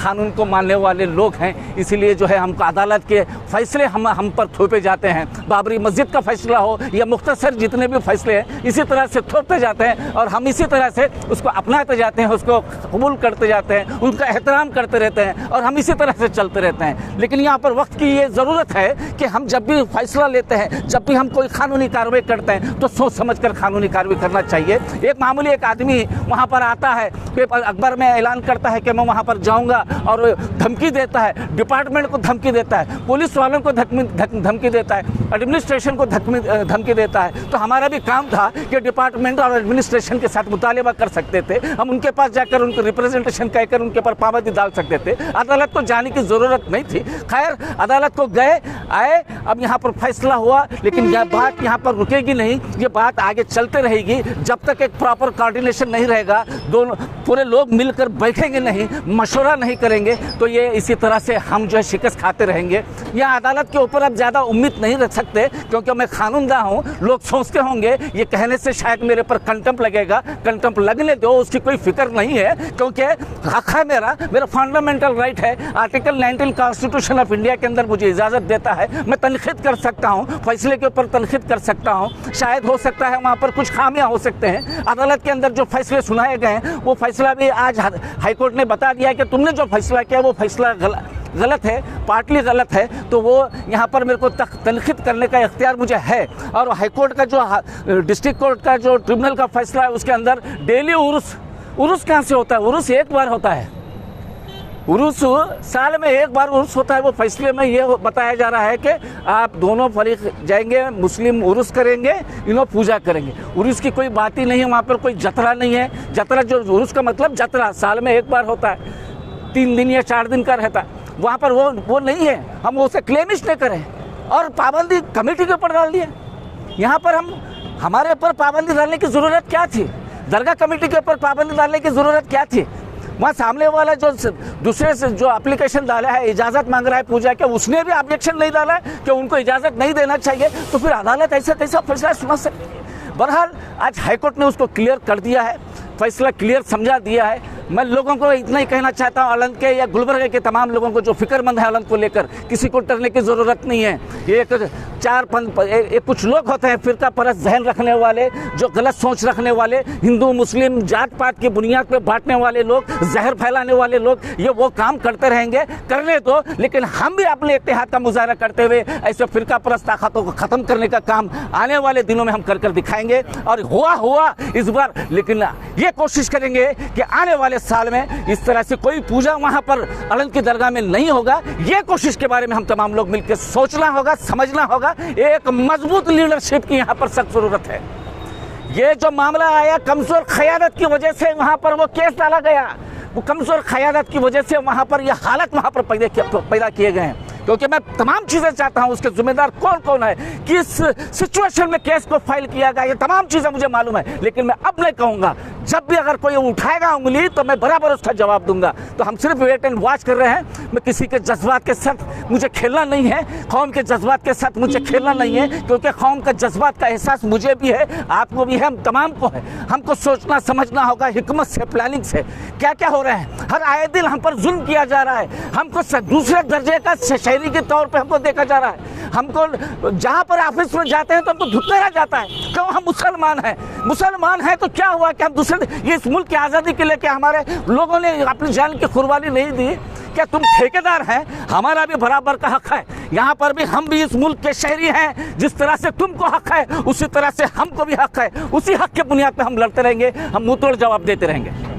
कानून को मानने वाले लोग हैं, इसीलिए जो है हमको अदालत के फैसले हम पर थोपे जाते हैं। बाबरी मस्जिद का फैसला हो या मुख्तसर जितने भी फैसले हैं इसी तरह से थोपते जाते हैं और हम इसी तरह से उसको अपनाते जाते हैं, उसको कबूल करते जाते हैं, उनका एहतराम करते रहते हैं और हम इसी तरह से चलते रहते हैं। लेकिन यहाँ पर वक्त की ये ज़रूरत है कि हम जब भी फैसला लेते हैं, जब भी हम कोई कानूनी कार्रवाई करते हैं तो सोच समझ कर कानूनी कार्रवाई करना चाहिए। एक मामूली एक आदमी वहाँ पर आता है, पेपर अखबार में ऐलान करता है कि मैं वहाँ पर जाऊँगा और धमकी देता है, डिपार्टमेंट को धमकी देता है, पुलिस वालों को धमकी देता है, एडमिनिस्ट्रेशन को धमकी देता है। तो हमारा भी काम था कि डिपार्टमेंट और एडमिनिस्ट्रेशन के साथ मुतालिबा कर सकते थे, हम उनके पास जाकर उनको रिप्रेजेंटेशन कहकर उनके ऊपर पाबंदी डाल सकते थे। अदालत को जाने की ज़रूरत नहीं थी। खैर अदालत को गए आए, अब यहाँ पर फैसला हुआ, लेकिन यह बात यहाँ पर रुकेगी नहीं, ये बात आगे चलते रहेगी जब तक एक प्रॉपर कोऑर्डिनेशन नहीं रहेगा, दोनों पूरे लोग मिलकर बैठेंगे नहीं, मशवरा नहीं करेंगे तो ये इसी तरह से हम जो है शिकस्त खाते रहेंगे। यह अदालत के ऊपर अब ज़्यादा उम्मीद नहीं रख सकते क्योंकि मैं कानूनदा हूँ। लोग सोचते होंगे ये कहने से शायद मेरे पर कंटेम्प्ट लगेगा, कंटेम्प्ट लगने दो, उसकी कोई फिक्र नहीं है क्योंकि हक है मेरा फंडामेंटल राइट है। आर्टिकल 19 कॉन्स्टिट्यूशन ऑफ इंडिया के अंदर मुझे इजाज़त देता है, मैं तनखीद कर सकता हूँ, फैसले के ऊपर तनखीद कर सकता हूँ। शायद हो सकता है वहाँ पर कुछ खामियाँ हो सकते हैं। अदालत के अंदर जो फैसले सुनाए गए हैं वो फैसला भी आज हाईकोर्ट ने बता दिया कि तुमने जो फैसला किया वो फैसला गलत है, पार्टली गलत है, तो वो यहाँ पर मेरे को तनखीद करने का इख्तियार मुझे है। और हाईकोर्ट का जो डिस्ट्रिक्ट कोर्ट का जो ट्रिब्यूनल का फैसला है उसके अंदर डेली उर्स कहाँ से होता है? उर्स एक बार होता है, उर्स साल में एक बार उर्स होता है। वो फैसले में ये बताया जा रहा है कि आप दोनों फरीक जाएंगे, मुस्लिम उर्स करेंगे, इन्हों पूजा करेंगे। उर्स की कोई बात ही नहीं है, वहाँ पर कोई जतरा नहीं है। जतरा जो उर्स का मतलब जतरा साल में एक बार होता है, 3 दिन या 4 दिन का रहता है, वहाँ पर वो नहीं है। हम उसे क्लेमिश नहीं करें और पाबंदी कमेटी के ऊपर डाल दिए। यहाँ पर हमारे ऊपर पाबंदी डालने की ज़रूरत क्या थी? दरगाह कमेटी के ऊपर पाबंदी डालने की ज़रूरत क्या थी? वहाँ सामने वाला जो दूसरे से जो एप्लीकेशन डाला है, इजाज़त मांग रहा है पूजा के, उसने भी ऑब्जेक्शन नहीं डाला है कि उनको इजाज़त नहीं देना चाहिए, तो फिर अदालत ऐसा कैसा फैसला सुना सकती है? बहरहाल आज हाईकोर्ट ने उसको क्लियर कर दिया है, फैसला क्लियर समझा दिया है। मैं लोगों को इतना ही कहना चाहता हूँ, अलंग के या गुलबर्ग के तमाम लोगों को जो फिक्रमंद है अलंग को लेकर, किसी को डरने की ज़रूरत नहीं है। ये कुछ लोग होते हैं फिरका परस्त जहन रखने वाले, जो गलत सोच रखने वाले, हिंदू मुस्लिम जात पात की बुनियाद पर बांटने वाले लोग, जहर फैलाने वाले लोग, ये वो काम करते रहेंगे, करने दो। लेकिन हम भी अपने इत्तेहाद का मुजाहरा करते हुए ऐसे फिरका परस्त ताकतों को ख़त्म करने का काम आने वाले दिनों में हम कर दिखाएंगे। और हुआ इस बार, लेकिन ये कोशिश करेंगे कि आने वाले साल में इस तरह से कोई पूजा वहां पर अलंग की दरगाह में नहीं होगा। ये कोशिश के बारे में हम तमाम लोग मिलकर सोचना होगा, समझना होगा। एक मजबूत लीडरशिप की यहाँ पर सख्त जरूरत है। ये जो मामला आया कमजोर क़यादत की वजह से वहां पर वो केस डाला गया, वो कमजोर क़यादत की वजह से वहां पर ये हालत वहां पर पैदा किए गए हैं। क्योंकि मैं तमाम चीज़ें चाहता हूं, उसके जिम्मेदार कौन कौन है, किस सिचुएशन में केस को फाइल किया गया, ये तमाम चीज़ें मुझे मालूम है। लेकिन मैं अब नहीं कहूँगा, जब भी अगर कोई उठाएगा उंगली तो मैं बराबर उसका जवाब दूंगा। तो हम सिर्फ वेट एंड वॉच कर रहे हैं। मैं किसी के जज्बात के साथ मुझे खेलना नहीं है, कौम के जज्बात के साथ मुझे खेलना नहीं है, क्योंकि कौम का जज्बात का एहसास मुझे भी है, आपको भी है, हम तमाम को है। हमको सोचना समझना होगा हिकमत से, प्लानिंग से, क्या क्या हो रहा है। हर आए दिन हम पर जुल्म किया जा रहा है, हमको दूसरे दर्जे का शहरी के तौर पे हमको देखा जा रहा है। हमको जहाँ पर ऑफिस में जाते हैं तो हमको धुतकारा जाता है, क्यों? हम मुसलमान हैं तो क्या हुआ कि हम दूसरे, ये इस मुल्क की आज़ादी के लिए क्या हमारे लोगों ने अपनी जान की कुर्बानी नहीं दी? क्या तुम ठेकेदार हैं? हमारा भी बराबर का हक है। यहाँ पर भी हम भी इस मुल्क के शहरी हैं। जिस तरह से तुमको हक है उसी तरह से हमको भी हक है। उसी हक के बुनियाद पर हम लड़ते रहेंगे, हम मुंह तोड़ जवाब देते रहेंगे।